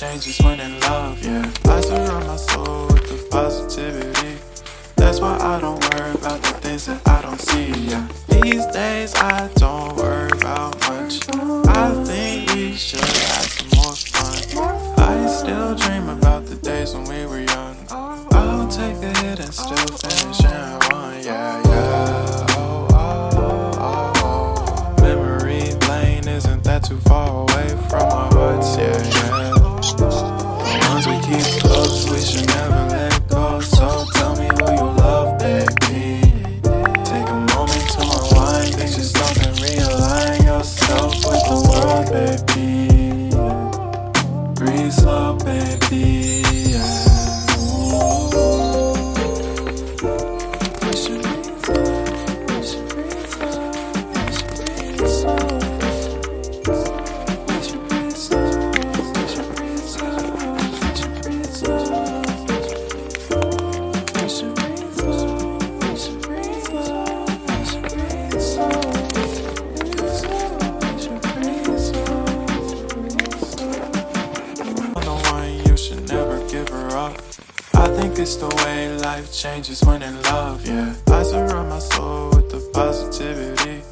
changes when in love, yeah. I surround my soul with the positivity. That's why I don't worry about the things that I don't see, yeah. These days I don't worry about much. I think we should have some more fun. I still dream about the days when we were young. I'll take a hit and still finish in one, yeah, yeah. Oh, oh, oh, oh. Memory lane isn't that too far away from our hearts, yeah, yeah. Once we keep close, we should never let go. So tell me who you love, baby. Take a moment to unwind, fix yourself and realign yourself with the world, baby. Breathe slow, baby, yeah. We should breathe slow, we should breathe slow, we should breathe slow. We should breathe slow, we should breathe slow, we should breathe slow. We should breathe slow, we should breathe slow, we should breathe slow. We should breathe slow. On the one, you should never give her up. I think it's the way life changes when in love, yeah. I surround my soul with the positivity.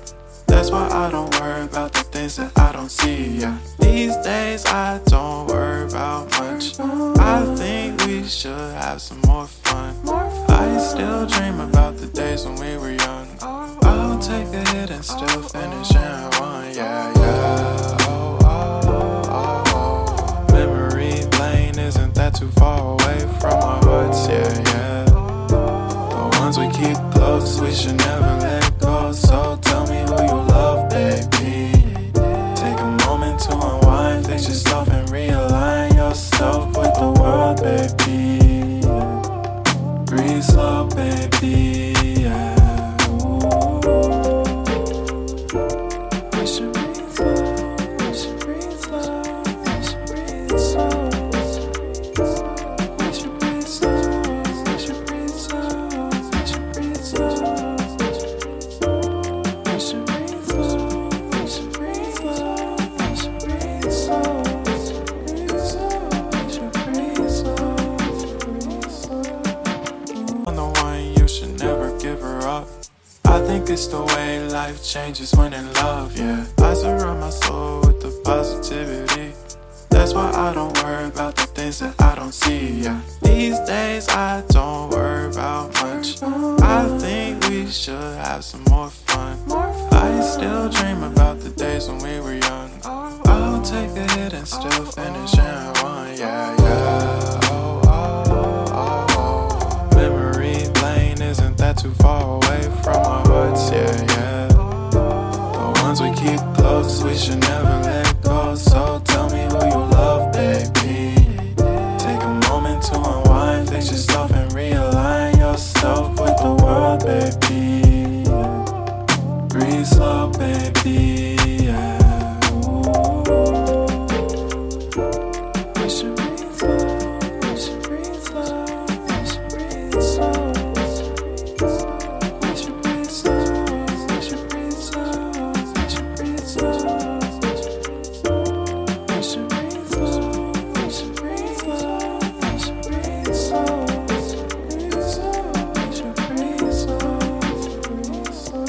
That's why I don't worry about the things that I don't see, yeah. These days I don't worry about much. I think we should have some more fun. I still dream about the days when we were young. I'll take a hit and still finish in one, yeah, yeah. Oh, oh, oh, oh. Memory lane isn't that too far away from our hearts, yeah, yeah. The ones we keep close, we should never let go. So tell me who you love, baby. Take a moment to unwind, fix yourself and realign yourself with the world, baby. Breathe slow, baby, yeah. We should breathe slow, we should breathe slow, we should breathe slow. We should breathe slow, we should breathe slow, we should breathe slow. We should breathe slow, we should breathe slow, we should breathe slow. We should breathe slow, breathe slow. On the one, you should never give her up. I think it's the way life changes when in love, yeah. I surround my soul with the positivity. That's why I don't worry about the things that I don't see, yeah. These days I don't worry about much. I think we should have some more fun. I still dream about the days when we were young. I'll take a hit and still finish in one, yeah, yeah. Oh, oh, oh, oh. Memory lane isn't that too far away from our hearts, yeah, yeah. The ones we keep close, we should never let go. So tell me who you love, baby. Take a moment to unwind, fix yourself and realign yourself with the world, baby. Breathe slow, baby, yeah. We should breathe slow, we should breathe slow, we should breathe slow. We should breathe slow, we should breathe slow, we should breathe slow. We should breathe slow, we should breathe slow, we should breathe slow. We should breathe slow, breathe slow.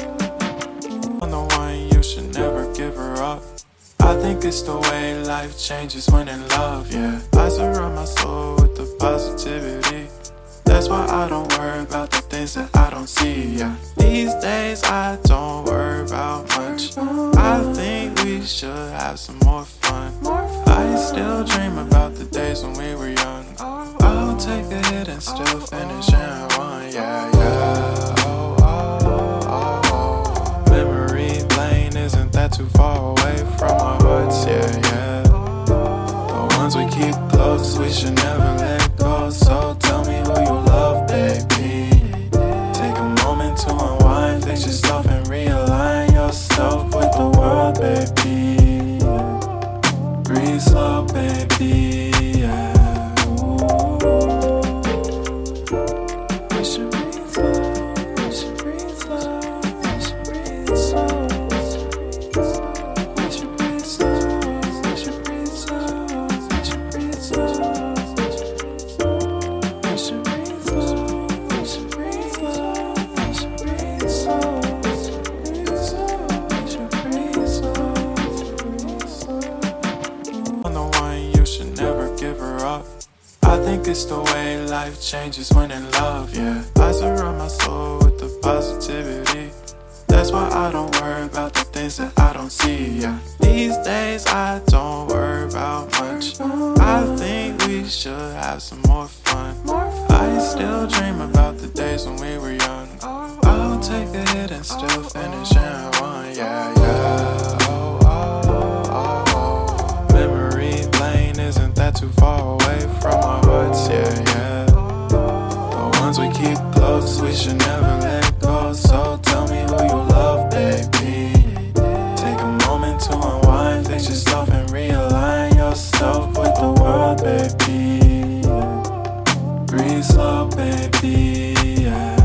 On the one, you should never give her up. I think it's the way life changes when in love, yeah. I surround my soul with the positivity. That's why I don't worry about the things that I don't see, yeah. These days I don't worry about much. I think we should have some more fun. I still dream about the days when we were young. I'll take a hit and still finish in one, yeah, yeah. Oh, oh, oh, oh. Memory lane isn't that too far away from our hearts, yeah, yeah. The ones we keep close, we should never let go. So tell me who you love, baby. Take a moment to unwind, fix yourself and realign yourself with the world, baby. Breathe slow, baby, yeah. We should breathe slow, we should breathe slow, we should breathe slow. think it's the way life changes when in love, yeah. I surround my soul with the positivity. That's why I don't worry about the things that I don't see, yeah. These days I don't worry about much. I think we should have some more fun. I still dream about the days when we were young. I'll take a hit and still finish in one, yeah, yeah. Oh, oh, oh, oh. Memory lane isn't that too far away from our hearts, yeah, yeah. The ones we keep close, we should never let go. So tell me who you love, baby. Take a moment to unwind, fix yourself and realign yourself with the world, baby. Breathe slow, baby, yeah.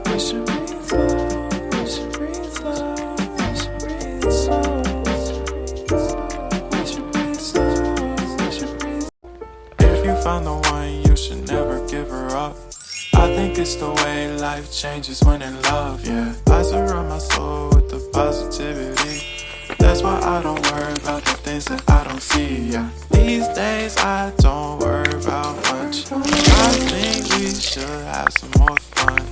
We should breathe slow, we should breathe slow, we should breathe slow. We should breathe slow, we should breathe. If you found the one, you should never give her up. I think it's the way life changes when in love, yeah. I surround my soul with the positivity. That's why I don't worry about the things that I don't see, yeah. These days I don't worry about much. I think we should have some more fun.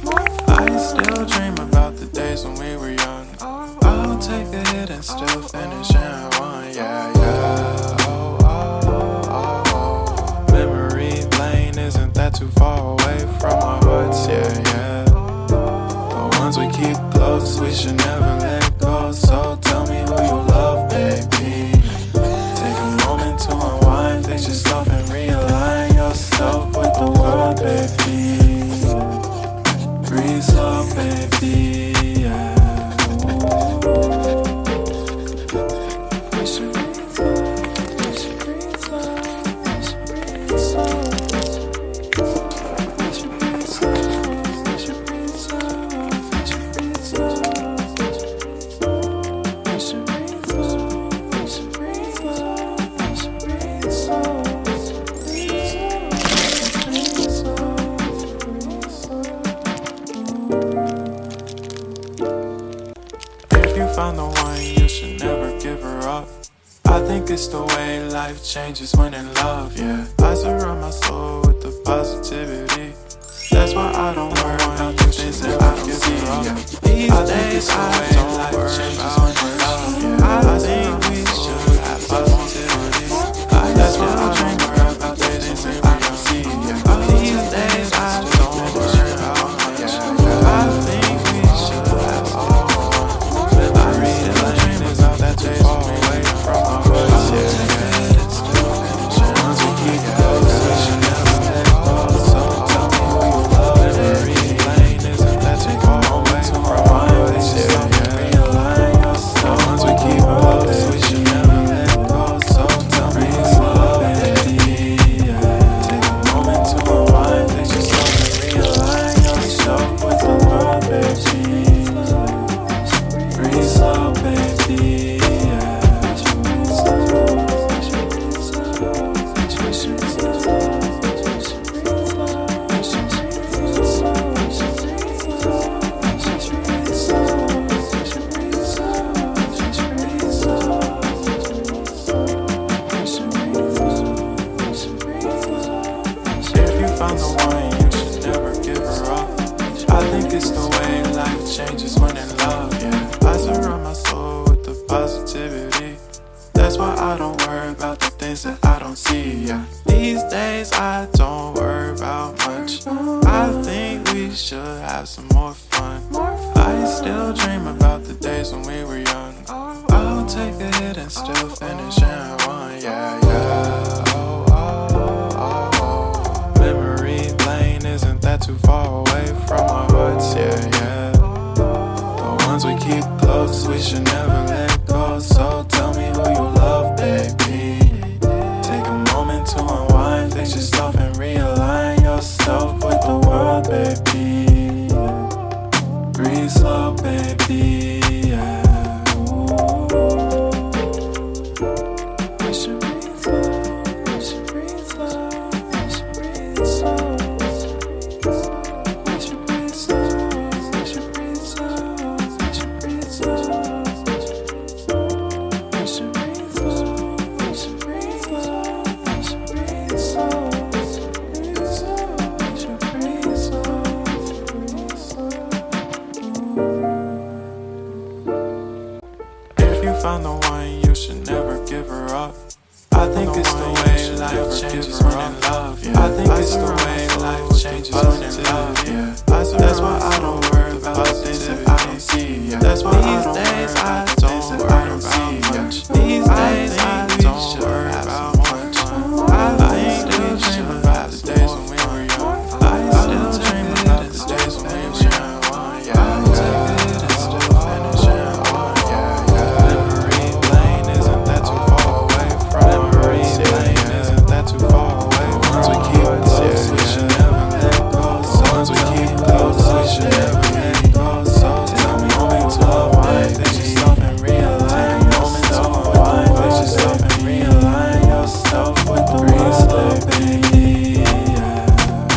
I still dream about the days when we were young. I'll take a hit and still finish in one, yeah, yeah. Oh, oh, oh, oh. Memory lane isn't that too far away from our hearts, yeah, yeah. The ones we keep close, we should never let go. So tell me who you love, baby. Take a moment to unwind, fix yourself and realign yourself with the world, baby. Breathe slow, baby, yeah. We should breathe slow, we should breathe slow, we should breathe slow. We should breathe slow, we should breathe slow, we should breathe slow. We should breathe slow, we should breathe slow, we should breathe slow. If you found the one, you should never give her up. I think it's the way life changes when in love, yeah. I surround my soul with the positivity. That's why I don't worry about the things that I don't see, yeah. These days I don't worry about when in love, yeah. I think we should have positivity. That's why I don't worry about the things that I don't see, yeah. These days I don't worry about much. I think we should have some more fun. Memory lane is out that too far away from our hearts, yeah, yeah. The ones we keep close, we should never let go. So tell me who you love. Memory lane isn't that too far away from our hearts, yeah, yeah. The ones we keep close, we should never let go. So tell me who you love, baby, yeah. Take a moment to unwind, fix yourself and realign yourself with the world, baby. Breathe slow, baby, yeah. If you found the one, you should never give her up. I think it's the way life changes when in love, yeah. I surround my soul with the positivity. That's why I don't worry about the things that I don't see, yeah. These days I don't worry about much. I think we should have some more fun. I still dream about the days when we were young. I'll take a hit and still finish in one, yeah, yeah. Oh, oh, oh, oh. Memory lane isn't that too far away from our hearts, yeah, yeah. The ones we keep close, we should never let go. So tell me who you love, baby. Take a moment to unwind, fix yourself and realign yourself with the world, baby. Breathe slow, baby, yeah. We should breathe slow, we should breathe slow, we should breathe slow. We should breathe slow, we should breathe slow, we should breathe slow. found the one, you should never give her up. I think it's the way life changes when in love, yeah. I think it's the way life changes when in love, yeah. That's why I don't worry about the things that I don't see, yeah. That's why these days I don't worry about much. These days I don't worry about much. I still dream about the days when we were young. I still dream about the days when we were young, yeah. I'll take it and still finish it, yeah. Memory lane, isn't that too far away from memory lane? Isn't that too far away? Once we keep close, we should never let go. So once we keep close, we should never let go. So tell me moment to unwind, fix yourself and realign. Moment to unwind, fix yourself and realign yourself with the breeze slow, baby.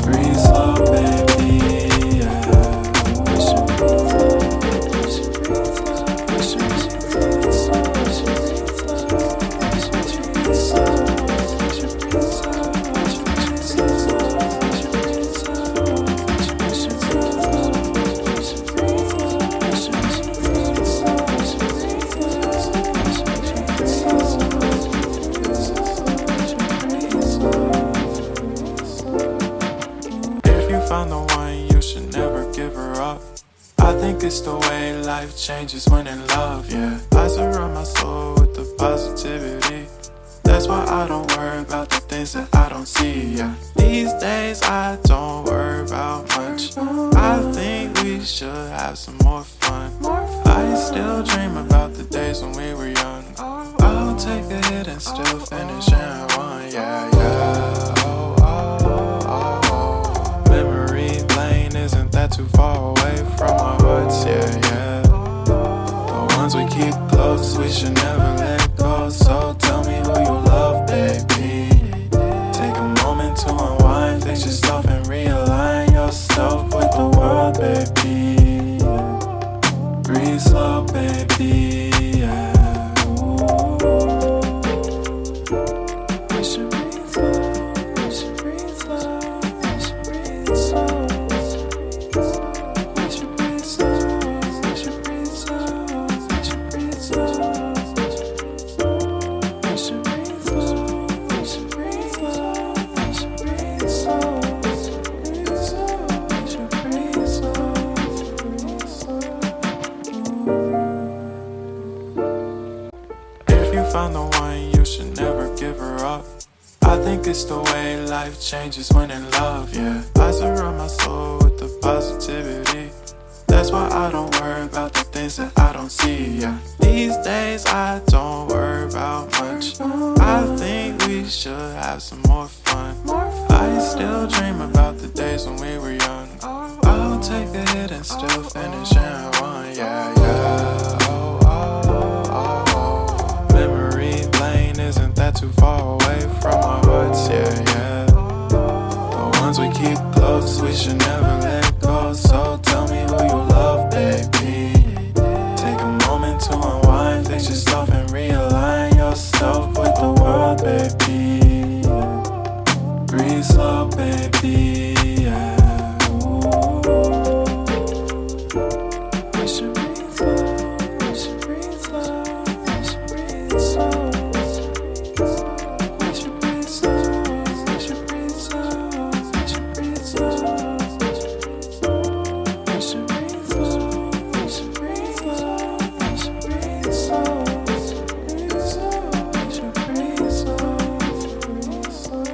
Breathe slow, baby. We should breathe slow. We should breathe slow. We should breathe slow. We should breathe slow. We should breathe slow. We should breathe slow. We should breathe slow. We should breathe slow. We should breathe slow. We should breathe slow. We should breathe slow. We should breathe slow. If you found the one, you should never give her up. I think it's the way life changes when in love, yeah. I surround my soul with the positivity. That's why I don't worry about the things that I don't see, yeah. These days I don't worry about much. I think we should have some more fun. I still dream about the days when we were young. I'll take a hit and still finish in one, yeah. Memory lane, isn't that too far away from our hearts, yeah. But once we keep close, we should never let go. So tell me who you love, baby. Take a moment to unwind, fix yourself and realign yourself with the world, baby. Breathe slow, baby, yeah. We should breathe slow. We should breathe slow. We should breathe slow. We should breathe slow. We should breathe slow. We should breathe slow. We should breathe slow. We should breathe slow. We should breathe slow. We should breathe slow. If you found the one, you should never give her up. I think it's the way life changes when in love, yeah. I surround my soul with the positivity. That's why I don't worry about the things that I don't see, yeah. These days I don't worry about much. I think we should have some more fun. I still dream about the days when we were young. I'll take a hit and still finish in one, yeah. Memory lane, isn't that too far away from our hearts, yeah. But once we keep close, we should never let go. So tell me who you love, baby. Take a moment to unwind, fix yourself and realign yourself with the world, baby. Breathe slow, baby, yeah. We should breathe slow. We should breathe slow. We should breathe slow. We should breathe slow. We should breathe slow. We should breathe slow. We should breathe slow. We should breathe slow. We should breathe slow. We should breathe slow.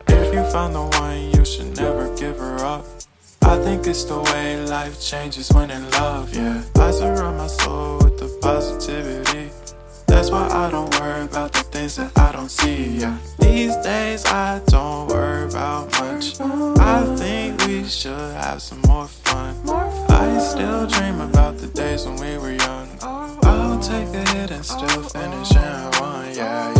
If you found the one, you should never give her up. I think it's the way life changes when in love, yeah. I surround my soul with the positivity. That's why I don't worry about the things that I don't see, yeah. These days I don't worry about much. I think we should have some more fun. I still dream about the days when we were young. I'll take a hit and still finish in one, yeah.